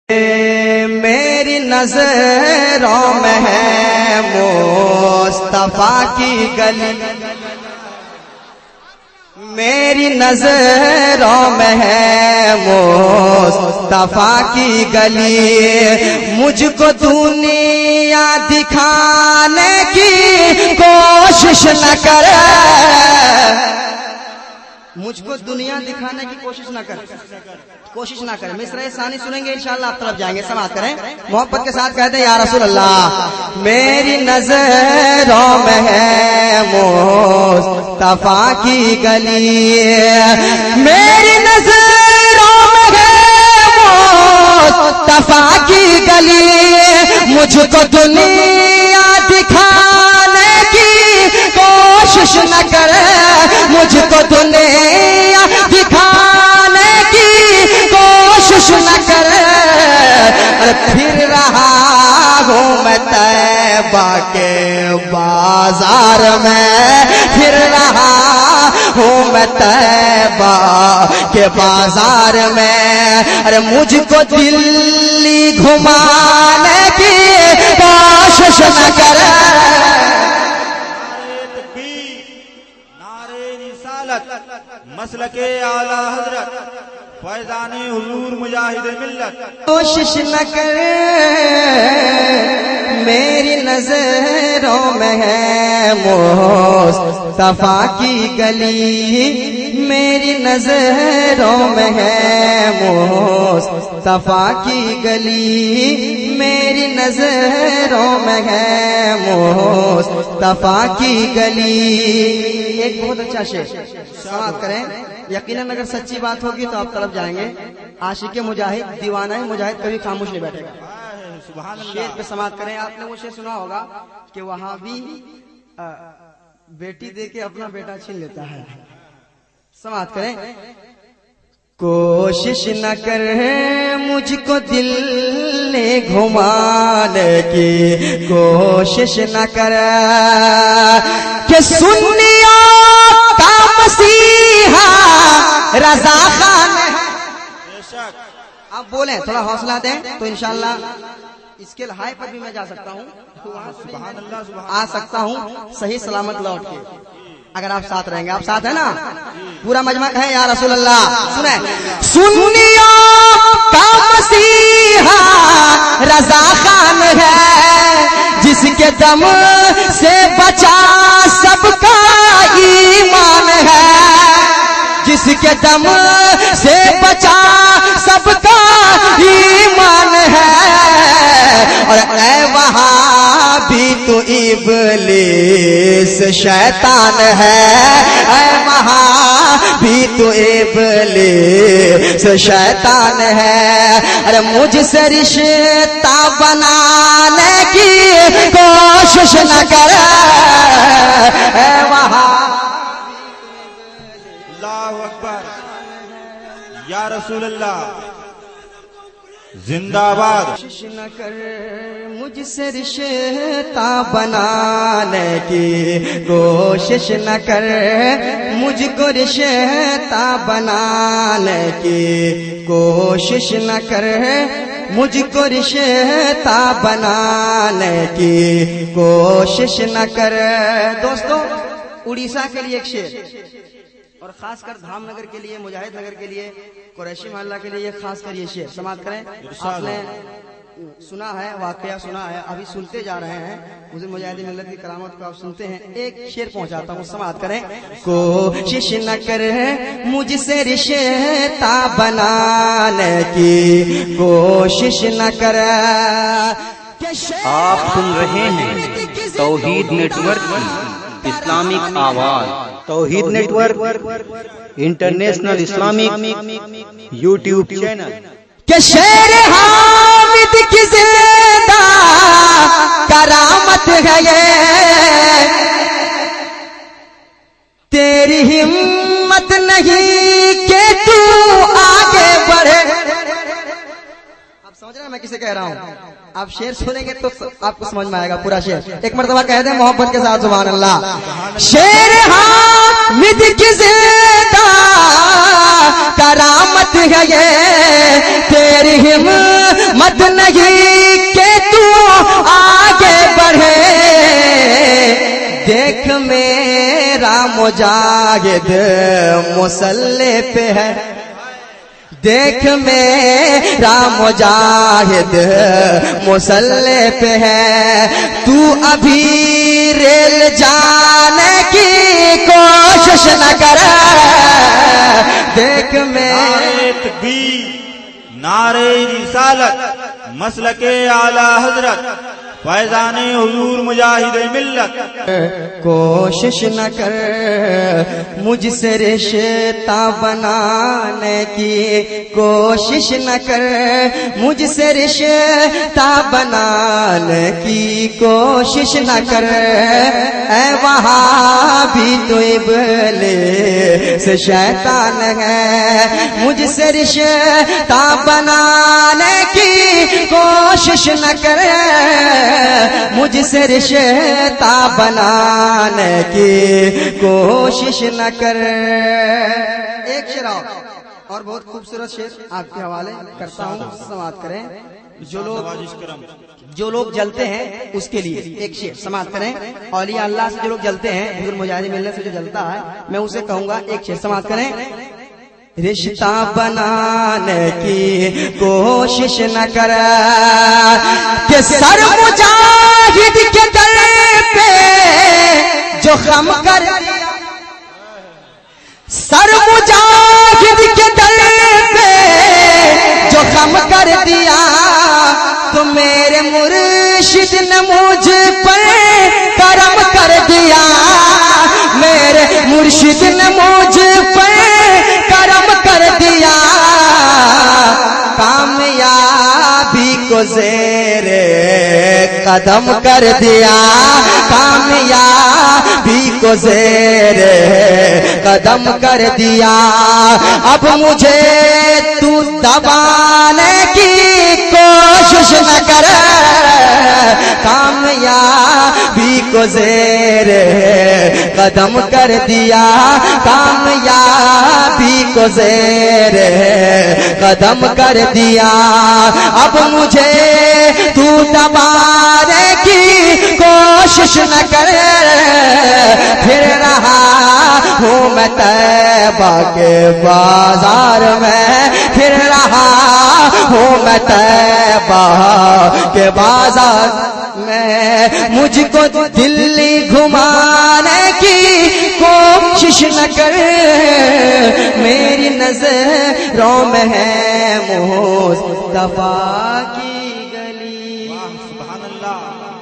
میری نظروں میں ہے مصطفیٰ کی گلی، میری نظروں میں ہے مصطفیٰ کی گلی، مجھ کو دنیا دکھانے کی کوشش نہ کرے، مجھ کو دنیا دکھانے کی کوشش نہ کرے۔ مصرع ثانی سنیں گے انشاءاللہ، آپ طرف جائیں گے، سماعت کریں، محبت کے ساتھ کہتے ہیں یا رسول اللہ میری نظروں میں ہے مصطفیٰ کی گلی، میری نظروں میں ہے مصطفیٰ کی گلی، مجھ کو دنیا دکھانے کی کوشش نہ کرے، مجھ کو دنیا دکھانے کی کوشش نہ کرے، پھر رہا ہوں میں طیبہ کے بازار میں، پھر رہا ہوں میں طیبہ کے بازار میں، ارے مجھ کو دلی گھمانے کی کوشش نہ کرے۔ مسلک اعلی حضرت فیضان حضور مجاہد ملت، کوشش نہ کرے، میری نظروں میں ہے مصطفیٰ کی گلی، میری نظروں میں ہے مصطفیٰ کی گلی، میری نظروں میں ہے مصطفیٰ کی گلی۔ ایک بہت اچھا شعر سماعت کریں، یقیناً اگر سچی بات ہوگی تو آپ طرف جائیں گے، عاشق مجاہد دیوانہ مجاہد کبھی خاموش نہیں بیٹھے گا۔ شعر پہ سماعت کریں، آپ نے وہ شعر سنا ہوگا کہ وہاں بھی بیٹی دے کے اپنا بیٹا چھین لیتا ہے، سماعت کریں۔ کوشش نہ کر مجھ کو دل نے گھمانے کی، کوشش نہ کر کہ سنیوں کا مسیحا رضا خان، آپ بولیں تھوڑا حوصلہ دیں تو انشاءاللہ اس کے ہائی پر بھی میں جا سکتا ہوں، آ سکتا ہوں صحیح سلامت لوٹ کے، اگر آپ ساتھ رہیں گے۔ آپ ساتھ ہیں نا؟ پورا مجمع ہے یا رسول اللہ، سنیں۔ سنیوں کا مسیحا رضا خان ہے، جس کے دم سے بچا سب کا ایمان ہے، جس کے دم سے بچا سب کا ایمان ہے، اور اے وہاں بھی تو ابلیس شیطان ہے، اے وہاں بھی تو ابلیس شیطان ہے، ارے مجھ سے رشتہ بنانے کی کوشش نہ کرے، اے وہاں اللہ اکبر یا رسول اللہ زندہ باد۔ کوشش نہ کر مجھ سے رشتہ بنانے کی، کوشش نہ کر مجھ کو رشتہ بنانے کی، کوشش نہ کر مجھ کو رشتہ بنانے کی، کوشش نہ کر۔ دوستو اڑیسہ کے لیے ایک شعر، اور خاص کر دھام نگر کے لیے، مجاہد نگر کے لیے، قریشی محلہ کے لیے خاص کر یہ شعر سماعت کریں۔ آپ نے سنا ہے، واقعہ سنا ہے، ابھی سنتے جا رہے ہیں، مجھے مجاہد ملت کی کرامت کو آپ سنتے ہیں، ایک شعر پہنچاتا ہوں، سماعت کریں۔ کوشش نہ کر مجھ سے رشتہ بنانے کی، کوشش نہ کر۔ آپ سن رہے ہیں توحید نیٹ ورک کی اسلامک آواز، Tawheed network international Islamic YouTube channel, کہ شیر حامد کی زندہ کرامت ہے یہ، تیری ہمت نہیں کہ تو آگے بڑھے۔ آپ سمجھ رہے ہیں میں کسے کہہ رہا ہوں؟ آپ شعر سنیں گے تو آپ کو سمجھ میں آئے گا پورا شعر۔ ایک مرتبہ کہہ دیں محبت کے ساتھ سبحان اللہ۔ شیر حامد کی زندہ کرامت ہے یہ تیری ہمت نہیں کہ تو آگے بڑھے دیکھ میرا مجاہد مسلح پہ ہے دیکھ میرا مجاہد مسلح پہ ہے تو ابھی ریل جانے کی کوشش نہ کر دیکھ نعرے تکبیر نعرے رسالت مسلک اعلی حضرت فیضان حضور مجاہد ملت کوشش نہ کر مجھ سے رشتہ بنانے کی کوشش نہ کر مجھ سے رشتہ بنانے کی کوشش نہ کر اے وہاں بھی تو ابلیس شیطان ہے مجھ سے رشتہ بنانے کی کوشش نہ کر مجھ سے رشتہ بنانے کی کوشش نہ کر ایک شعر اور بہت خوبصورت شعر آپ کے حوالے کرتا ہوں سماعت کریں جو لوگ جلتے ہیں اس کے لیے ایک شعر سماعت کریں اولیاء اللہ سے جو لوگ جلتے ہیں حضور مجاہد ملت سے جو جلتا ہے میں اسے کہوں گا ایک شعر سماعت کریں رشتہ بنانے کی کوشش نہ کر کہ سر مجاہد کے در پہ جو خم کر سر مجاہد کے در پہ جو خم کر دیا تو میرے مرشد نے مجھ پر کرم کر دیا میرے مرشد نے مجھ پر کرم کر دیا کامیابی کو زیر قدم کر دیا کامیابی کو زیر قدم کر دیا اب مجھے تو دبانے کی کوشش نہ کر کامیابی کو زیر قدم کر دیا کامیابی کو زیر قدم کر دیا اب مجھے تو دبانے کی کوشش نہ کر پھر رہا ہوں میں طیبہ کے بازار میں پھر رہا ہوں میں طیبہ کے بازار میں مجھ کو دلی گھمانے کی کوشش نہ کر میری نظروں میں ہے مصطفیٰ کی گلی سبحان اللہ